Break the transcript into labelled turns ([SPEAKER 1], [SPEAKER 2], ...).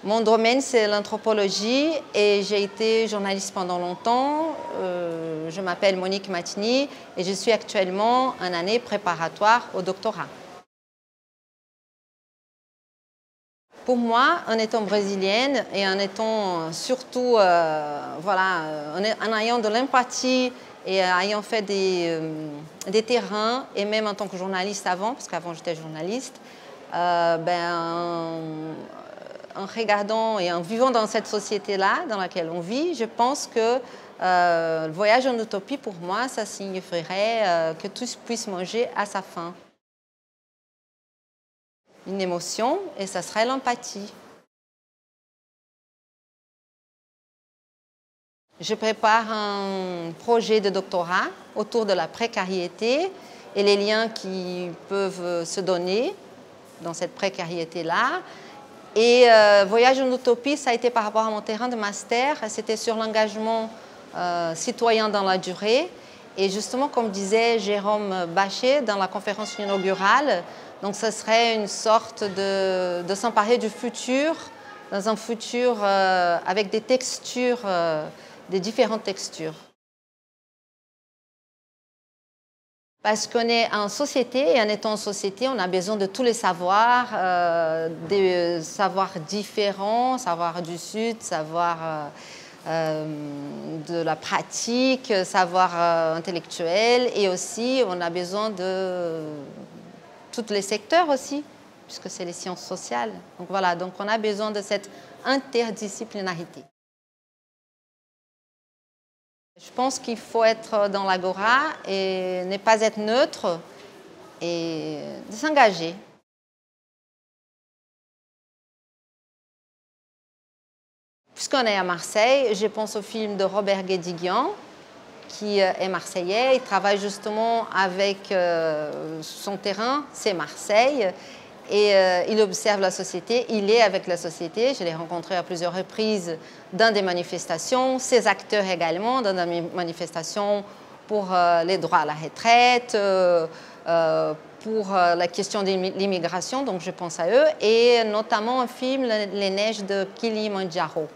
[SPEAKER 1] Mon domaine, c'est l'anthropologie et j'ai été journaliste pendant longtemps. Je m'appelle Monique Matini et je suis actuellement en année préparatoire au doctorat. Pour moi, en étant brésilienne et en étant surtout, en ayant de l'empathie et ayant fait des terrains, et même en tant que journaliste avant, parce qu'avant j'étais journaliste, en regardant et en vivant dans cette société-là dans laquelle on vit, je pense que le voyage en utopie, pour moi, ça signifierait que tous puissent manger à sa faim. Une émotion, et ça serait l'empathie. Je prépare un projet de doctorat autour de la précarité et les liens qui peuvent se donner dans cette précarité-là. Et Voyage en utopie, ça a été par rapport à mon terrain de master, c'était sur l'engagement citoyen dans la durée. Et justement, comme disait Jérôme Bachet dans la conférence inaugurale, donc ce serait une sorte de s'emparer du futur, dans un futur avec des textures, des différentes textures. Parce qu'on est en société, et en étant en société, on a besoin de tous les savoirs, des savoirs différents, savoir du Sud, savoir de la pratique, savoir intellectuel, et aussi on a besoin de tous les secteurs aussi, puisque c'est les sciences sociales. Donc voilà, donc on a besoin de cette interdisciplinarité. Je pense qu'il faut être dans l'agora et ne pas être neutre et de s'engager. Puisqu'on est à Marseille, je pense au film de Robert Guédiguian, qui est marseillais. Il travaille justement avec son terrain, c'est Marseille. Et il observe la société, il est avec la société. Je l'ai rencontré à plusieurs reprises dans des manifestations, ses acteurs également, dans des manifestations pour les droits à la retraite, pour la question de l'immigration, donc je pense à eux, et notamment un film, Les neiges de Kilimandjaro.